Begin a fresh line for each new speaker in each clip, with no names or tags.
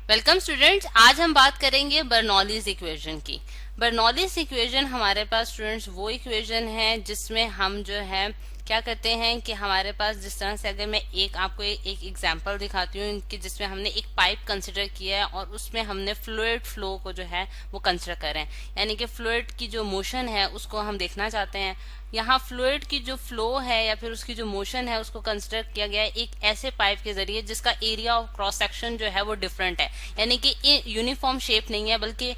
Welcome students. आज हम बात करेंगे बर्नौलीज इक्वेशन की। बर्नौलीज इक्वेशन हमारे पास स्टूडेंट्स वो इक्वेशन है जिसमें हम जो है क्या करते हैं कि हमारे पास जिस तरह से, अगर मैं आपको एक एग्जांपल दिखाती हूँ कि जिसमें हमने एक पाइप कंसिडर किया है और उसमें हमने फ्लूइड फ्लो को जो है वो कंसिडर कर रहे हैं, यानी कि फ्लूइड की जो मोशन है उसको हम देखना चाहते हैं। यहाँ फ्लूइड की जो फ्लो है या फिर उसकी जो मोशन है उसको कंसिडर किया गया है एक ऐसे पाइप के जरिए जिसका एरिया ऑफ क्रॉस सेक्शन जो है वो डिफरेंट है, यानी कि यूनिफॉर्म शेप नहीं है बल्कि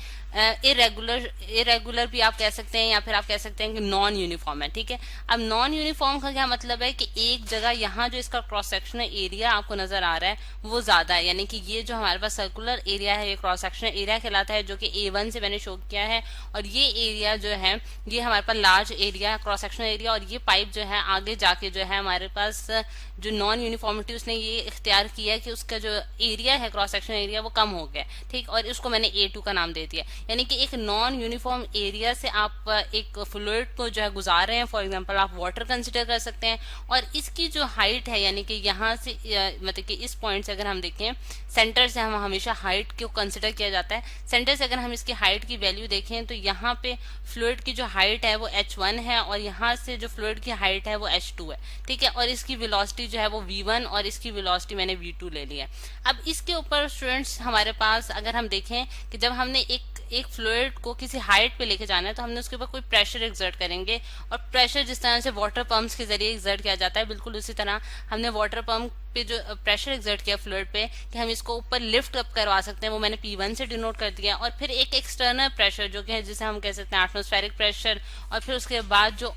इरेगुलर भी आप कह सकते हैं या फिर आप कह सकते हैं कि नॉन यूनिफॉर्म है। ठीक है, अब नॉन यूनिफॉर्म का क्या मतलब है कि एक जगह यहाँ जो इसका क्रॉस सेक्शनल एरिया आपको नजर आ रहा है वो ज्यादा है, यानी कि ये जो हमारे पास सर्कुलर एरिया है ये क्रॉस सेक्शनल एरिया कहलाता है, जो कि A1 से मैंने शो किया है। और ये एरिया जो है ये हमारे पास large area cross sectional area, और ये पाइप जो है आगे जाके जो है हमारे पास जो नॉन यूनिफॉर्मिटी उसने ये इख्तियार किया है कि उसका जो एरिया है क्रॉस सेक्शनल एरिया वो कम हो गया। ठीक, और इसको मैंने A2 का नाम दे दिया, यानी कि एक नॉन यूनिफॉर्म एरिया से आप एक फ्लूइड को जो है गुजार रहे हैं। फॉर एग्जांपल आप वाटर कंसिडर कर सकते हैं, और इसकी जो हाइट है यानी कि यहाँ से मतलब कि इस पॉइंट से अगर हम देखें, सेंटर से हम हमेशा हाइट को कंसिडर किया जाता है। सेंटर से अगर हम इसकी हाइट की वैल्यू देखें तो यहाँ पे फ्लूइड की जो हाइट है वो H1 है, और यहाँ से जो फ्लूइड की हाइट है वो H2 है। ठीक है, और इसकी वेलोसिटी जो है वो V1 और इसकी वेलोसिटी मैंने V2 ले लिया। अब इसके ऊपर स्टूडेंट्स हमारे पास अगर हम देखें कि जब हमने एक फ्लूइड को किसी हाइट पे लेके जाना है तो हमने उसके ऊपर कोई प्रेशर एक्सर्ट करेंगे, और प्रेशर जिस तरह से वाटर पंप्स के जरिए एक्सर्ट किया जाता है, बिल्कुल उसी तरह हमने वाटर पंप पे जो प्रेशर एक्सर्ट किया फ्लूइड पे कि हम इसको ऊपर लिफ्ट अप करवा सकते हैं, वो मैंने P1 से डिनोट कर दिया। और फिर एक एक्सटर्नल प्रेशर जो कि है जिसे हम कह सकते हैं एटमॉस्फेरिक प्रेशर, और फिर उसके बाद जो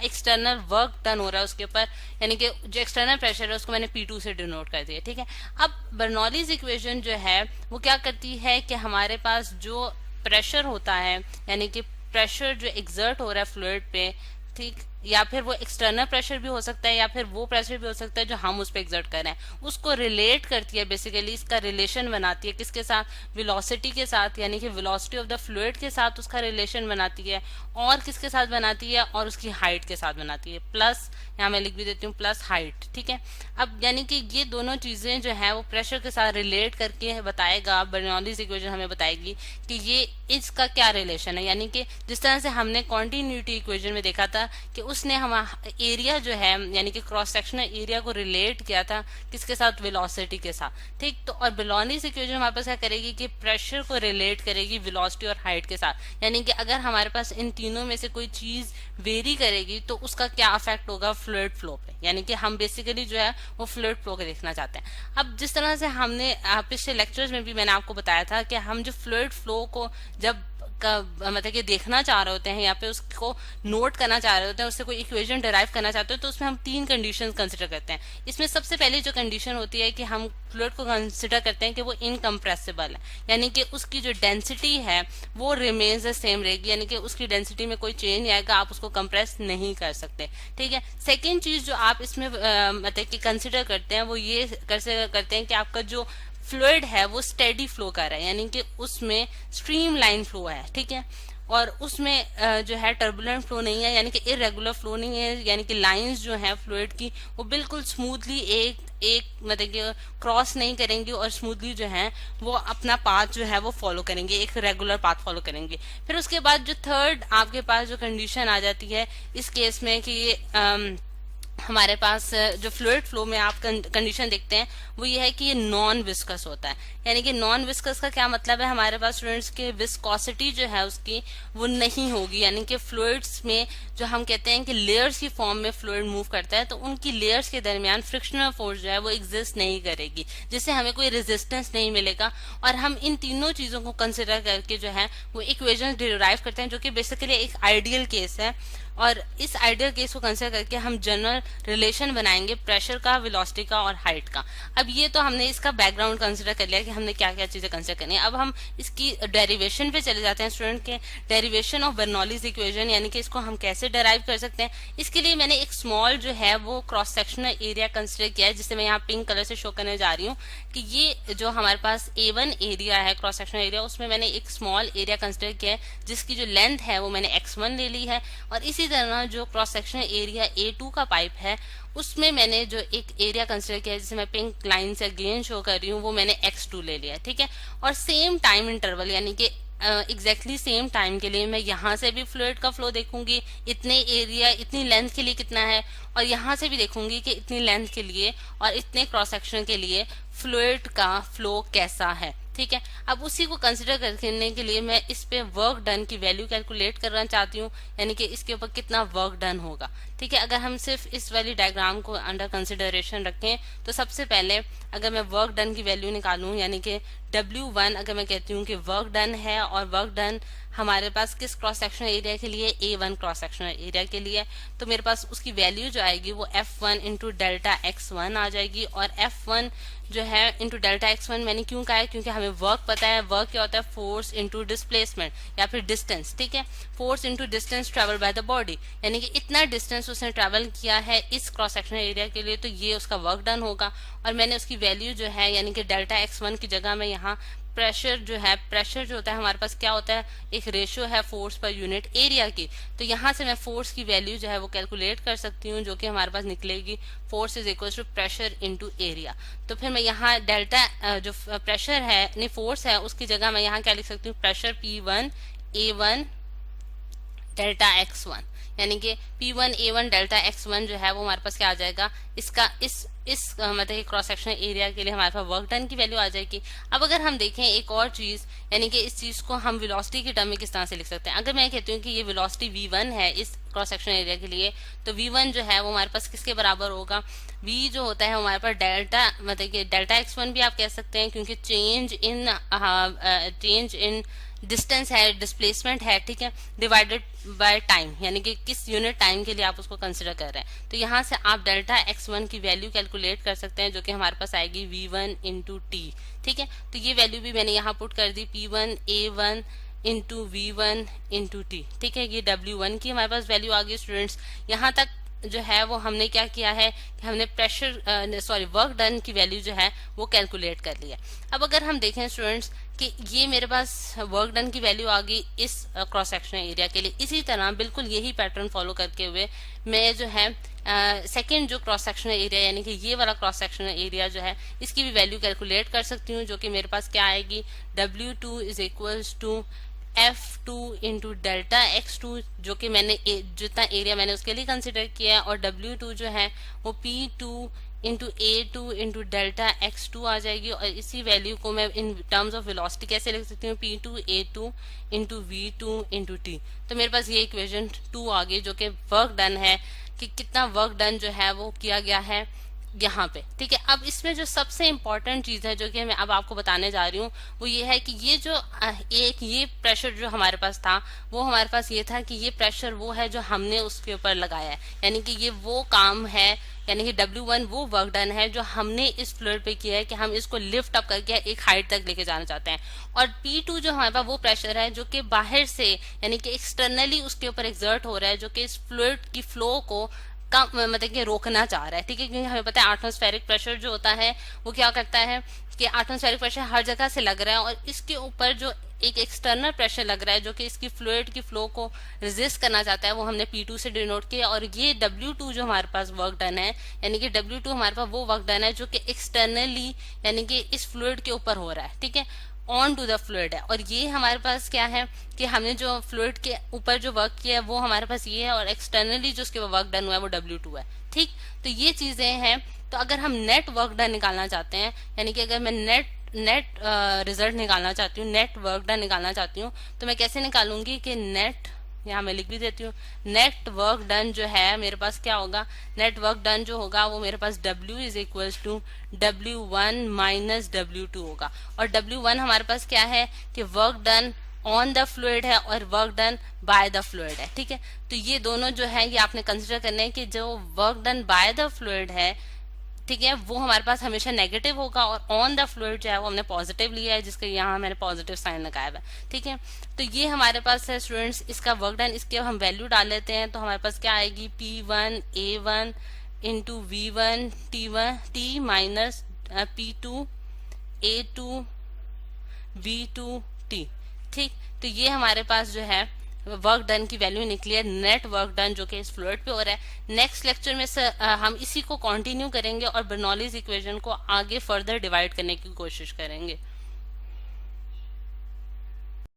एक्सटर्नल वर्क डन हो रहा है उसके ऊपर, यानी कि जो एक्सटर्नल प्रेशर है उसको मैंने P2 से डिनोट कर दिया। ठीक है, अब बर्नौलीज इक्वेशन जो है वो क्या करती है कि हमारे पास जो प्रेशर होता है, यानी कि प्रेशर जो एक्सर्ट हो रहा है फ्लूइड पे, ठीक, या फिर वो एक्सटर्नल प्रेशर भी हो सकता है या फिर वो प्रेशर भी हो सकता है जो हम उस पर एक्सर्ट कर रहे हैं, उसको रिलेट करती है। बेसिकली इसका रिलेशन बनाती है किसके साथ? वेलोसिटी के साथ, यानी कि वेलोसिटी ऑफ द फ्लूइड के साथ उसका रिलेशन बनाती है। और किसके साथ बनाती है? और उसकी हाइट के साथ बनाती है, प्लस यहाँ मैं लिख भी देती हूँ प्लस हाइट। ठीक है, अब यानी कि ये दोनों चीजें जो है वो प्रेशर के साथ रिलेट करके बताएगा। बर्नौलीज इक्वेशन हमें बताएगी कि ये इसका क्या रिलेशन है, यानी कि जिस तरह से हमने कॉन्टिन्यूटी इक्वेशन में देखा था कि उसने हम एरिया जो है यानी कि क्रॉस सेक्शनल एरिया को रिलेट किया था किसके साथ? वेलोसिटी के साथ। ठीक, तो और बर्नौलीज इक्वेशन हमारे पास क्या करेगी कि प्रेशर को रिलेट करेगी वेलोसिटी और हाइट के साथ, यानी कि अगर हमारे पास इन तीनों में से कोई चीज वेरी करेगी तो उसका क्या इफेक्ट होगा फ्लूइड फ्लो पे, यानी कि हम बेसिकली जो है वो फ्लूइड फ्लो को देखना चाहते हैं। अब जिस तरह से हमने पिछले लेक्चर्स में भी मैंने आपको बताया था कि हम जो फ्लूइड फ्लो को जब मतलब कि देखना चाह रहे होते हैं या पे उसको नोट करना चाह रहे होते हैं, उससे कोई इक्वेशन डिराइव करना चाहते हैं, तो उसमें हम 3 कंडीशंस कंसिडर करते हैं। इसमें सबसे पहली जो कंडीशन होती है कि हम फ्लूइड को कंसिडर करते हैं कि वो इनकम्प्रेसिबल है, यानी कि उसकी जो डेंसिटी है वो रिमेन्स द सेम रहेगी, यानी कि उसकी डेंसिटी में कोई चेंज नहीं आएगा, आप उसको कंप्रेस नहीं कर सकते। ठीक है, सेकेंड चीज जो आप इसमें मतलब कि कंसिडर करते हैं वो ये करते हैं कि आपका जो फ्लूइड है वो स्टेडी फ्लो कर रहा है, यानी कि उसमें स्ट्रीम लाइन फ्लो है। ठीक है, और उसमें जो है टर्बुलेंट फ्लो नहीं है, यानी कि इरेगुलर फ्लो नहीं है, यानी कि लाइंस जो है फ्लूइड की वो बिल्कुल स्मूथली एक मतलब कि क्रॉस नहीं करेंगी और स्मूथली जो है वो अपना पाथ जो है वो फॉलो करेंगे, एक रेगुलर पाथ फॉलो करेंगे। फिर उसके बाद जो थर्ड आपके पास जो कंडीशन आ जाती है इस केस में कि ये हमारे पास जो फ्लूइड फ्लो में आप कंडीशन देखते हैं वो ये है कि ये नॉन विस्कस होता है, यानी कि नॉन विस्कस का क्या मतलब है? हमारे पास स्टूडेंट्स के विस्कोसिटी जो है उसकी वो नहीं होगी, यानी कि फ्लूइड्स में जो हम कहते हैं कि लेयर्स की फॉर्म में फ्लूइड मूव करता है तो उनकी लेयर्स के दरमियान फ्रिक्शनल फोर्स जो है वो एग्जिस्ट नहीं करेगी, जिससे हमें कोई रेजिस्टेंस नहीं मिलेगा। और हम इन तीनों चीजों को कंसिडर करके जो है वो इक्वेशन डिराइव करते हैं, जो कि बेसिकली एक आइडियल केस है। और इस आइडियल केस को कंसिडर करके हम जनरल रिलेशन बनाएंगे प्रेशर का, वेलोसिटी का और हाइट का। अब ये तो हमने इसका बैकग्राउंड कंसिडर कर लिया कि हमने क्या क्या चीजें कंसिडर करनी है। अब हम इसकी डेरिवेशन पे चले जाते हैं स्टूडेंट के, डेरिवेशन ऑफ बर्नौलीज इक्वेशन, यानी कि इसको हम कैसे डेराइव कर सकते हैं। इसके लिए मैंने एक स्मॉल जो है वो क्रॉस सेक्शनल एरिया कंसिडर किया है, जिसे मैं यहाँ पिंक कलर से शो करने जा रही हूँ कि ये जो हमारे पास A1 एरिया है क्रॉस सेक्शनल एरिया, उसमें मैंने एक स्मॉल एरिया कंसिडर किया है जिसकी जो लेंथ है वो मैंने x1 ले ली है। और इसी इसी तरह जो क्रॉस सेक्शनल एरिया A2 का पाइप है उसमें मैंने जो एक एरिया कंसिडर किया जिसे मैं पिंक लाइन से अगेन शो कर रही हूँ वो मैंने x2 ले लिया, ठीक है। और सेम टाइम इंटरवल यानी कि एग्जैक्टली सेम टाइम के लिए मैं यहाँ से भी फ्लूइड का फ्लो देखूंगी, इतने एरिया इतनी लेंथ के लिए कितना है, और यहाँ से भी देखूंगी कि इतनी लेंथ के लिए और इतने क्रॉस सेक्शन के लिए फ्लूइड का फ्लो कैसा है, ठीक है। अब उसी को कंसिडर करने के लिए मैं इस पे वर्क डन की वैल्यू कैलकुलेट करना चाहती हूँ, यानी कि इसके ऊपर कितना वर्क डन होगा, ठीक है। अगर हम सिर्फ इस वाली डायग्राम को अंडर कंसिडरेशन रखें तो सबसे पहले अगर मैं वर्क डन की वैल्यू निकालूं यानी कि W1 अगर मैं कहती हूँ कि वर्क डन है और वर्क डन हमारे पास किस क्रॉस सेक्शनल एरिया के लिए, A1 क्रॉस सेक्शनल एरिया के लिए, तो मेरे पास उसकी वैल्यू जो आएगी वो F1 इंटू डेल्टा x1 आ जाएगी। और F1 जो है इंटू डेल्टा x1 मैंने क्यों कहा है, क्योंकि हमें वर्क पता है, वर्क क्या होता है फोर्स इंटू डिस्प्लेसमेंट या फिर डिस्टेंस, ठीक है। Force into distance travel by the body, यानी कि इतना डिस्टेंस उसने ट्रेवल किया है इस क्रॉस सेक्शनल एरिया के लिए, तो ये उसका वर्क डन होगा। और मैंने उसकी वैल्यू जो है यानी कि डेल्टा x1 की जगह में यहाँ प्रेशर जो है, प्रेशर जो होता है हमारे पास क्या होता है, एक रेशियो है फोर्स पर यूनिट एरिया की, तो यहाँ से मैं फोर्स की वैल्यू जो है वो कैलकुलेट कर सकती हूँ, जो कि हमारे पास निकलेगी force is equal to pressure into area. तो फिर मैं यहाँ डेल्टा जो प्रेशर है नहीं फोर्स है उसकी जगह मैं यहाँ क्या लिख सकती हूँ, pressure P1 A1 delta x1, यानी कि P1 A1 डेल्टा x1 जो है वो हमारे पास क्या आ जाएगा, इसका इस मतलब क्रॉस सेक्शनल एरिया के लिए हमारे पास वर्क डन की वैल्यू आ जाएगी। अब अगर हम देखें एक और चीज, यानी कि इस चीज को हम वेलोसिटी की टर्म में किस तरह से लिख सकते हैं। अगर मैं कहती हूँ कि ये वेलोसिटी V1 है इस क्रॉस सेक्शनल एरिया के लिए, तो V1 जो है वो हमारे पास किसके बराबर होगा, V जो होता है हमारे पास डेल्टा मतलब कि डेल्टा x1 भी आप कह सकते हैं, क्योंकि चेंज इन डिस्टेंस है, डिस्प्लेसमेंट है, ठीक है, डिवाइडेड बाय टाइम, यानी कि किस यूनिट टाइम के लिए आप उसको कंसिडर कर रहे हैं। तो यहाँ से आप डेल्टा x1 की वैल्यू कैलकुलेट कर सकते हैं, जो कि हमारे पास आएगी V1 इंटू टी, ठीक है। तो ये वैल्यू भी मैंने यहाँ पुट कर दी, P1 A1 into V1 into T, ठीक है। ये W1 की हमारे पास वैल्यू आ गई स्टूडेंट्स। यहाँ तक जो है वो हमने क्या किया है कि हमने वर्क डन की वैल्यू जो है वो कैलकुलेट कर लिया। अब अगर हम देखें स्टूडेंट्स कि ये मेरे पास वर्क डन की वैल्यू आ गई इस क्रॉस सेक्शनल एरिया के लिए, इसी तरह बिल्कुल यही पैटर्न फॉलो करके हुए मैं जो है सेकेंड जो क्रॉस सेक्शनल एरिया यानी कि ये वाला क्रॉस सेक्शनल एरिया जो है इसकी भी वैल्यू कैलकुलेट कर सकती हूँ, जो कि मेरे पास क्या आएगी, W2 is equals to F2 into delta x2, जो कि मैंने जितना एरिया मैंने उसके लिए कंसिडर किया है, और W2 जो है वो P2 into A2 into delta x2 आ जाएगी। और इसी वैल्यू को मैं इन टर्म्स ऑफ वेलोसिटी कैसे लिख सकती हूँ, P2 A2 into V2 into T। तो मेरे पास ये इक्वेशन 2 आ गई, जो कि वर्क डन है कि कितना वर्क डन जो है वो किया गया है यहाँ पे, ठीक है। अब इसमें जो सबसे इम्पोर्टेंट चीज है जो कि मैं अब आपको बताने जा रही हूँ वो ये है कि ये जो ये प्रेशर जो हमारे पास था वो हमारे पास ये था कि ये प्रेशर वो है जो हमने उसके ऊपर लगाया है, यानी कि ये वो काम है, यानी कि W1 वो वर्क डन है जो हमने इस फ्लूइड पे किया है कि हम इसको लिफ्ट अप करके एक हाइट तक लेके जाना चाहते हैं। और P2 जो हमारे पास वो प्रेशर है जो कि बाहर से यानी कि एक्सटर्नली उसके ऊपर एक्सर्ट हो रहा है, जो कि इस फ्लूइड की फ्लो को कम मतलब कि रोकना चाह रहा है, ठीक है। क्योंकि हमें पता है एटमॉस्फेरिक प्रेशर जो होता है वो क्या करता है कि एटमॉस्फेरिक प्रेशर हर जगह से लग रहा है और इसके ऊपर जो एक एक्सटर्नल प्रेशर लग रहा है जो कि इसकी फ्लूइड की फ्लो को रेजिस्ट करना चाहता है, वो हमने P2 से डिनोट किया। और ये W2 जो हमारे पास वर्क डन है, यानी कि W2 हमारे पास वो वर्क डन है जो कि एक्सटर्नली यानी कि इस फ्लूइड के ऊपर हो रहा है, ठीक है, ऑन टू द फ्लूइड है। और ये हमारे पास क्या है कि हमने जो फ्लूइड के ऊपर जो वर्क किया है वो हमारे पास ये है, और एक्सटर्नली जो उसके वर्क डन हुआ है वो W2 है, ठीक। तो ये चीजें हैं। तो अगर हम नेट वर्क डन निकालना चाहते हैं, यानी कि अगर मैं नेट रिजल्ट निकालना चाहती हूँ, नेट वर्क डन निकालना चाहती हूँ, तो मैं कैसे निकालूंगी कि नेट, यहाँ मैं लिख भी देती हूँ, नेट वर्क डन जो है मेरे पास क्या होगा, नेट वर्क डन जो होगा वो मेरे पास W is equals to W1 minus W2 होगा। और W1 हमारे पास क्या है कि work done on the fluid है और work done by the fluid है, ठीक है। तो ये दोनों जो है ये आपने कंसिडर करने हैं कि जो work done by the fluid है, ठीक है, वो हमारे पास हमेशा नेगेटिव होगा, और ऑन द फ्लूइड जो है वो हमने पॉजिटिव लिया है, जिसके यहाँ मैंने पॉजिटिव साइन लगाया हुआ है, ठीक है। तो ये हमारे पास है स्टूडेंट्स इसका वर्क डन। इसके हम वैल्यू डाल लेते हैं तो हमारे पास क्या आएगी, P1 A1 into V1 T minus P2 A2 V2 T, ठीक। तो ये हमारे पास जो है वर्क डन की वैल्यू निकली है नेट वर्क डन जो कि इस फ्लूइड पे हो रहा है। नेक्स्ट लेक्चर में हम इसी को कंटिन्यू करेंगे और बर्नौलीज इक्वेशन को आगे फर्दर डिवाइड करने की कोशिश करेंगे।